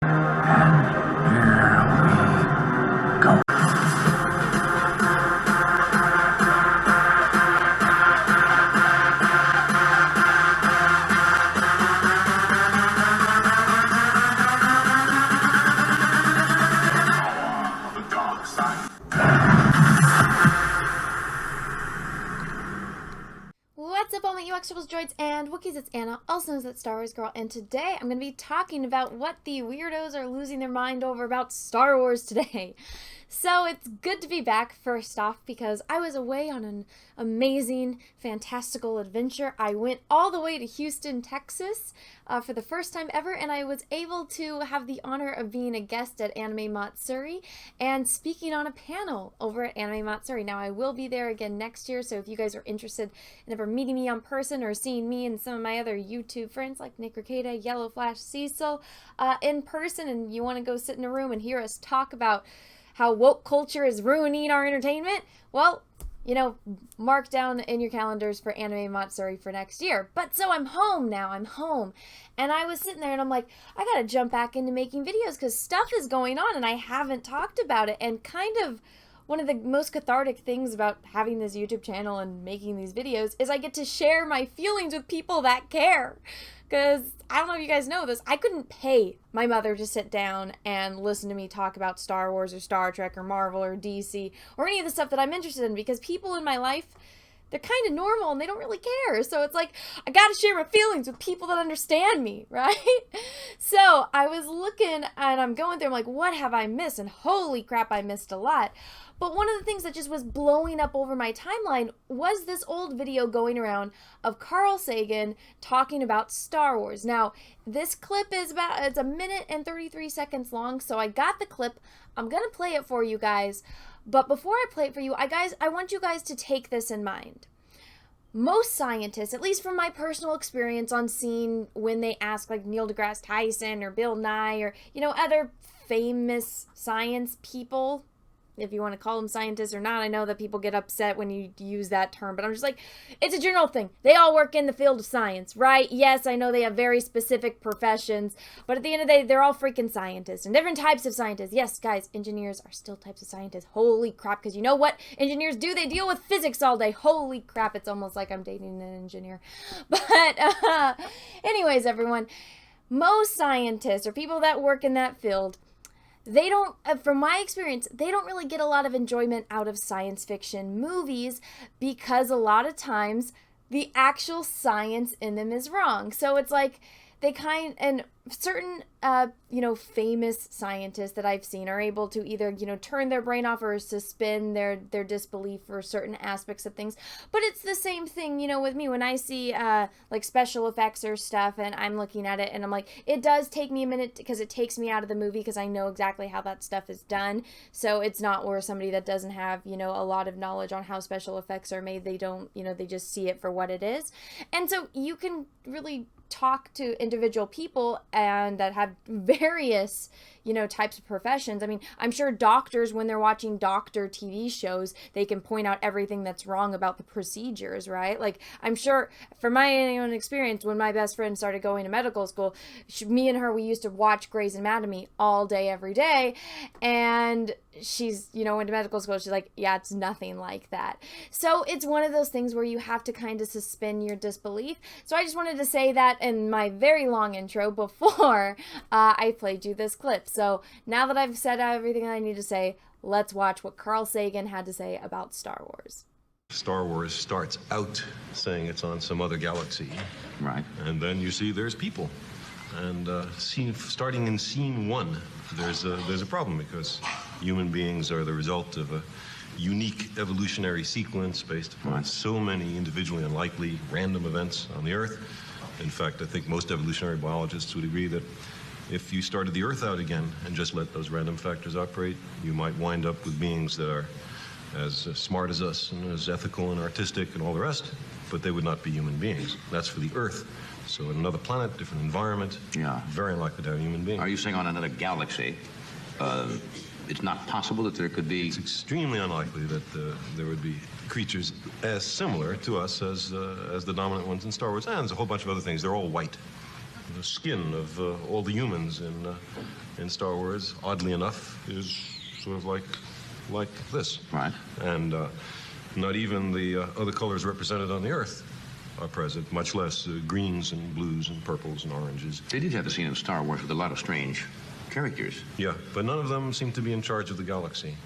What's up, all my UX droids and Wookiees? It's Anna, also known as that Star Wars girl, and today I'm going to be talking about what the weirdos are losing their mind over about Star Wars today. So it's good to be back, first off, because I was away on an amazing, fantastical adventure. I went all the way to Houston, Texas for the first time ever, and I was able to have the honor of being a guest at Anime Matsuri and speaking on a panel over at Anime Matsuri. Now, I will be there again next year, so if you guys are interested in ever meeting me on person or seeing me and some of my other YouTube friends like Nick Ricada, Yellow Flash, Cecil in person, and you want to go sit in a room and hear us talk about how woke culture is ruining our entertainment, well, you know, mark down in your calendars for Anime Matsuri for next year. But so I'm home now, I'm home. And I was sitting there and I'm like, I gotta jump back into making videos because stuff is going on and I haven't talked about it. And kind of one of the most cathartic things about having this YouTube channel and making these videos is I get to share my feelings with people that care. Because I don't know if you guys know this, I couldn't pay my mother to sit down and listen to me talk about Star Wars or Star Trek or Marvel or DC or any of the stuff that I'm interested in, because people in my life, they're kind of normal and they don't really care. So it's like, I gotta share my feelings with people that understand me, right? So I was looking and I'm going through, I'm like, what have I missed? And holy crap, I missed a lot. But one of the things that just was blowing up over my timeline was this old video going around of Carl Sagan talking about Star Wars. Now, this clip is it's a minute and 33 seconds long, so I got the clip. I'm gonna play it for you guys. But before I play it for you, I want you guys to take this in mind. Most scientists, at least from my personal experience on seeing when they ask like Neil deGrasse Tyson or Bill Nye or, you know, other famous science people, if you want to call them scientists or not. I know that people get upset when you use that term, but I'm just like, it's a general thing. They all work in the field of science, right? Yes, I know they have very specific professions, but at the end of the day, they're all freaking scientists and different types of scientists. Yes, guys, engineers are still types of scientists. Holy crap, because you know what engineers do? They deal with physics all day. Holy crap, it's almost like I'm dating an engineer. But anyways, everyone, most scientists or people that work in that field, they don't, from my experience, they don't really get a lot of enjoyment out of science fiction movies because a lot of times the actual science in them is wrong. So it's like and certain, you know, famous scientists that I've seen are able to either, you know, turn their brain off or suspend their disbelief for certain aspects of things. But it's the same thing, you know, with me when I see like special effects or stuff and I'm looking at it and I'm like, it does take me a minute because it takes me out of the movie because I know exactly how that stuff is done. So it's not where somebody that doesn't have, you know, a lot of knowledge on how special effects are made, they don't, you know, they just see it for what it is. And so you can really talk to individual people and that have various, you know, types of professions. I mean, I'm sure doctors, when they're watching doctor TV shows, they can point out everything that's wrong about the procedures, right? Like, I'm sure from my own experience, when my best friend started going to medical school, me and her, we used to watch Grey's Anatomy all day, every day. And she's, you know, went to medical school. She's like, yeah, it's nothing like that. So it's one of those things where you have to kind of suspend your disbelief. So I just wanted to say that in my very long intro before I played you this clip. So now that I've said everything I need to say, let's watch what Carl Sagan had to say about Star Wars. Star Wars starts out saying it's on some other galaxy. Right. And then you see there's people. And starting in scene one, there's a problem because human beings are the result of a unique evolutionary sequence based upon so many individually unlikely random events on the Earth. In fact, I think most evolutionary biologists would agree that if you started the Earth out again and just let those random factors operate, you might wind up with beings that are as smart as us and as ethical and artistic and all the rest, but they would not be human beings. That's for the Earth. So in another planet, different environment, very unlikely to have a human being. Are you saying on another galaxy, it's not possible that there could be... It's extremely unlikely that there would be creatures as similar to us as the dominant ones in Star Wars, and there's a whole bunch of other things. They're all white. the skin of all the humans in Star Wars, oddly enough, is sort of like this. Right. And not even the other colors represented on the Earth are present, much less greens and blues and purples and oranges. They did have a scene in Star Wars with a lot of strange characters. Yeah, but none of them seem to be in charge of the galaxy.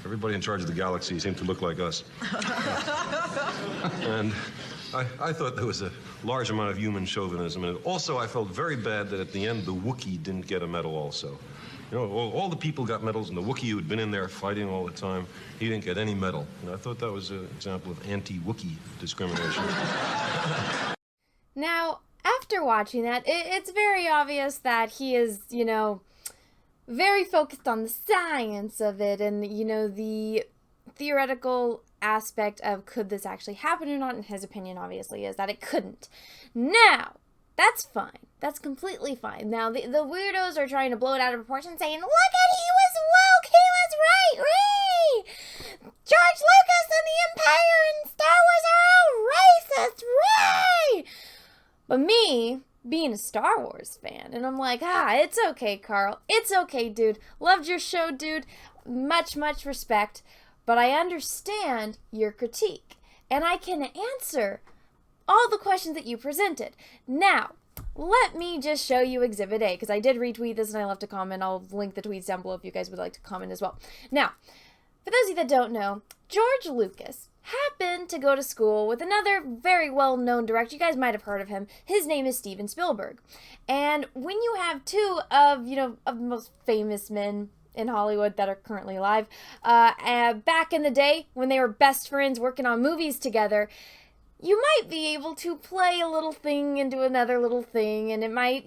Everybody in charge of the galaxy seemed to look like us. And I thought there was a large amount of human chauvinism. And also, I felt very bad that at the end, the Wookiee didn't get a medal also. You know, all the people got medals, and the Wookiee who had been in there fighting all the time, he didn't get any medal. And I thought that was an example of anti-Wookiee discrimination. Now, after watching that, it's very obvious that he is, you know, very focused on the science of it and, you know, the theoretical aspect of could this actually happen or not. And his opinion, obviously, is that it couldn't. Now, that's fine. That's completely fine. Now, the weirdos are trying to blow it out of proportion, saying, look at, he was woke, he was right, Ray! George Lucas and the Empire and Star Wars are all racist, Ray! But me, being a Star Wars fan, and I'm like, it's okay, Carl. It's okay, dude. Loved your show, dude. Much, much respect. But I understand your critique, and I can answer all the questions that you presented. Now, let me just show you Exhibit A, because I did retweet this and I left a comment. I'll link the tweets down below if you guys would like to comment as well. Now, for those of you that don't know, George Lucas happened to go to school with another very well-known director. You guys might have heard of him. His name is Steven Spielberg. And when you have two of the most famous men in Hollywood that are currently alive, back in the day when they were best friends working on movies together, you might be able to play a little thing into another little thing, and it might,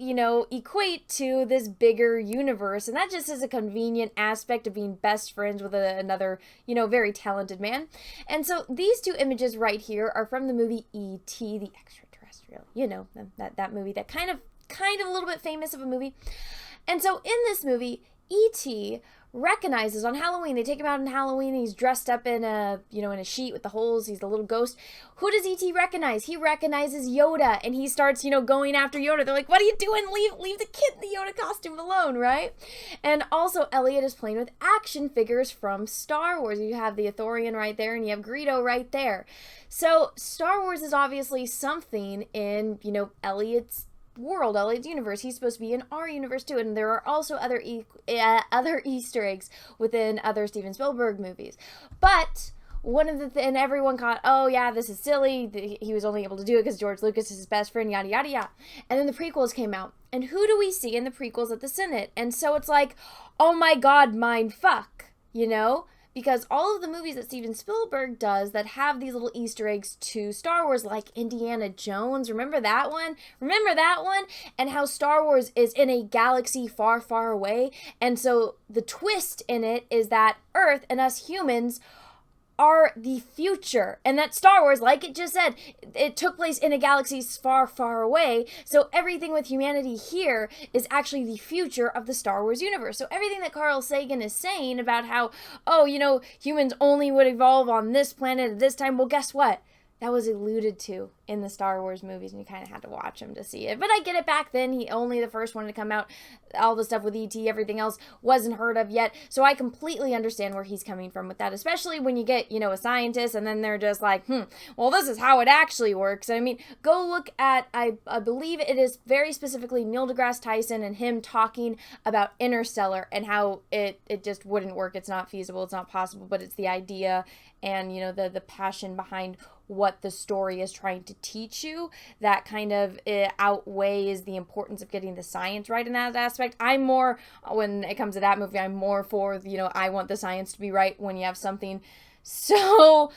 equate to this bigger universe, and that just is a convenient aspect of being best friends with another, very talented man. And so these two images right here are from the movie E.T., the Extraterrestrial, that movie, that kind of a little bit famous of a movie. And so in this movie, E.T. recognizes on Halloween, they take him out on Halloween, and he's dressed up in a sheet with the holes, he's the little ghost. Who does E.T. recognize? He recognizes Yoda, and he starts, going after Yoda. They're like, what are you doing? Leave the kid in the Yoda costume alone, right? And also, Elliot is playing with action figures from Star Wars. You have the Ithorian right there, and you have Greedo right there. So, Star Wars is obviously something in, Elliot's world, Elliot's universe. He's supposed to be in our universe too, and there are also other Easter eggs within other Steven Spielberg movies. But one of the and everyone caught, oh yeah, this is silly. He was only able to do it because George Lucas is his best friend, yada yada yada. And then the prequels came out, and who do we see in the prequels at the Senate? And so it's like, oh my God, mind fuck, Because all of the movies that Steven Spielberg does that have these little Easter eggs to Star Wars, like Indiana Jones, remember that one? And how Star Wars is in a galaxy far, far away. And so the twist in it is that Earth and us humans are the future, and that Star Wars, like it just said, it took place in a galaxy far, far away, so everything with humanity here is actually the future of the Star Wars universe. So everything that Carl Sagan is saying about how, humans only would evolve on this planet at this time, well, guess what? That was alluded to in the Star Wars movies, and you kind of had to watch them to see it. But I get it, back then, he only the first one to come out, all the stuff with E.T., everything else wasn't heard of yet. So I completely understand where he's coming from with that, especially when you get, a scientist, and then they're just like, well, this is how it actually works. I mean, go look at, I believe it is very specifically Neil deGrasse Tyson and him talking about Interstellar and how it just wouldn't work. It's not feasible, it's not possible, but it's the idea and, the passion behind what the story is trying to teach you that kind of outweighs the importance of getting the science right in that aspect. I'm more, when it comes to that movie, I'm more for, I want the science to be right when you have something so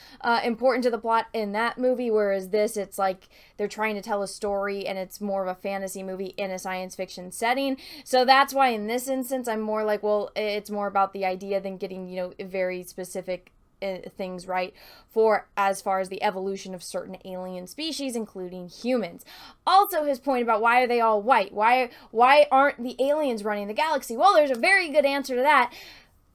important to the plot in that movie, whereas this, it's like they're trying to tell a story and it's more of a fantasy movie in a science fiction setting. So that's why in this instance, I'm more like, well, it's more about the idea than getting, very specific things right for as far as the evolution of certain alien species, including humans. Also, his point about why are they all white? Why aren't the aliens running the galaxy? Well, there's a very good answer to that.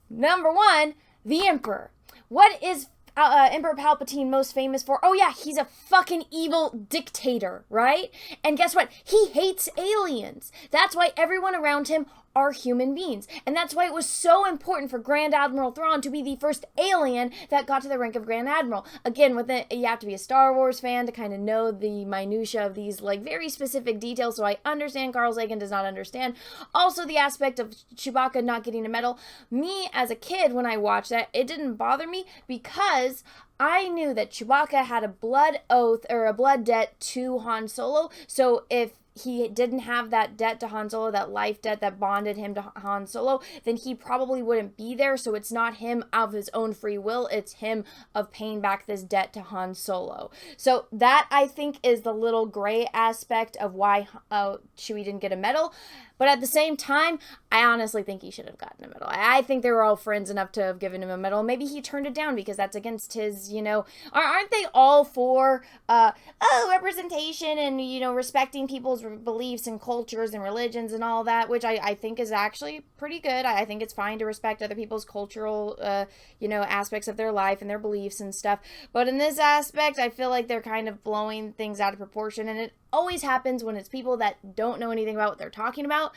Number one, the Emperor. What is Emperor Palpatine most famous for? Oh yeah, he's a fucking evil dictator, right? And guess what? He hates aliens. That's why everyone around him are human beings. And that's why it was so important for Grand Admiral Thrawn to be the first alien that got to the rank of Grand Admiral. Again, with it, you have to be a Star Wars fan to kind of know the minutia of these like very specific details, so I understand Carl Sagan does not understand. Also, the aspect of Chewbacca not getting a medal. Me, as a kid, when I watched that, it didn't bother me because I knew that Chewbacca had a blood oath or a blood debt to Han Solo, so if he didn't have that debt to Han Solo, that life debt that bonded him to Han Solo, then he probably wouldn't be there. So it's not him of his own free will. It's him of paying back this debt to Han Solo. So that, I think, is the little gray aspect of why Chewie didn't get a medal. But at the same time, I honestly think he should have gotten a medal. I think they were all friends enough to have given him a medal. Maybe he turned it down because that's against his, aren't they all for, representation and, respecting people's beliefs and cultures and religions and all that, which I think is actually pretty good. I think it's fine to respect other people's cultural, aspects of their life and their beliefs and stuff. But in this aspect, I feel like they're kind of blowing things out of proportion, and it always happens when it's people that don't know anything about what they're talking about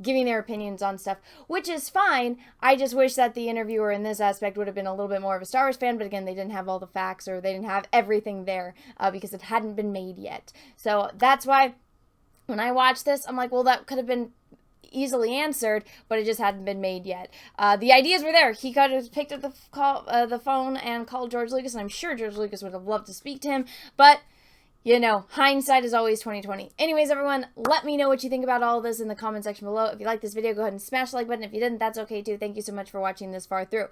giving their opinions on stuff, which is fine. I just wish that the interviewer in this aspect would have been a little bit more of a Star Wars fan, but again, they didn't have all the facts or they didn't have everything there because it hadn't been made yet. So that's why when I watched this, I'm like, well, that could have been easily answered, but it just hadn't been made yet. The ideas were there. He could have picked up the phone and called George Lucas, and I'm sure George Lucas would have loved to speak to him, but hindsight is always 20/20. Anyways, everyone, let me know what you think about all of this in the comment section below. If you like this video, go ahead and smash the like button. If you didn't, that's okay too. Thank you so much for watching this far through.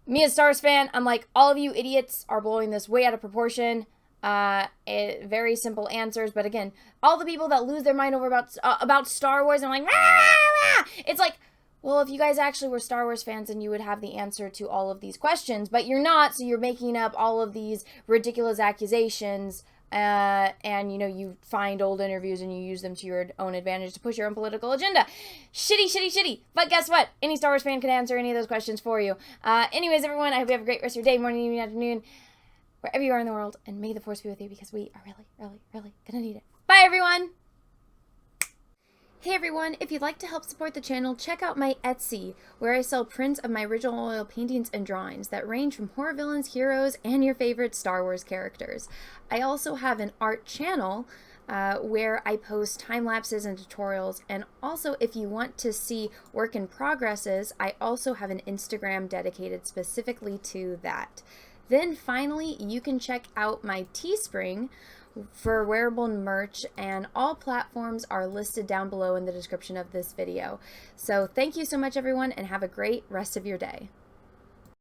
Me as a Star Wars fan, I'm like, all of you idiots are blowing this way out of proportion. Very simple answers, but again, all the people that lose their mind over about Star Wars and like, rah, rah, rah, it's like, well, if you guys actually were Star Wars fans, then you would have the answer to all of these questions, but you're not, so you're making up all of these ridiculous accusations. And you find old interviews and you use them to your own advantage to push your own political agenda. Shitty, shitty, shitty. But guess what? Any Star Wars fan can answer any of those questions for you. Anyways, everyone, I hope you have a great rest of your day, morning, evening, afternoon, wherever you are in the world. And may the Force be with you because we are really, really, really gonna need it. Bye, everyone. Hey everyone, if you'd like to help support the channel, check out my Etsy, where I sell prints of my original oil paintings and drawings that range from horror villains, heroes, and your favorite Star Wars characters. I also have an art channel where I post time lapses and tutorials, and also if you want to see work in progresses, I also have an Instagram dedicated specifically to that. Then finally, you can check out my Teespring for wearable merch, and all platforms are listed down below in the description of this video. So thank you so much, everyone, and have a great rest of your day.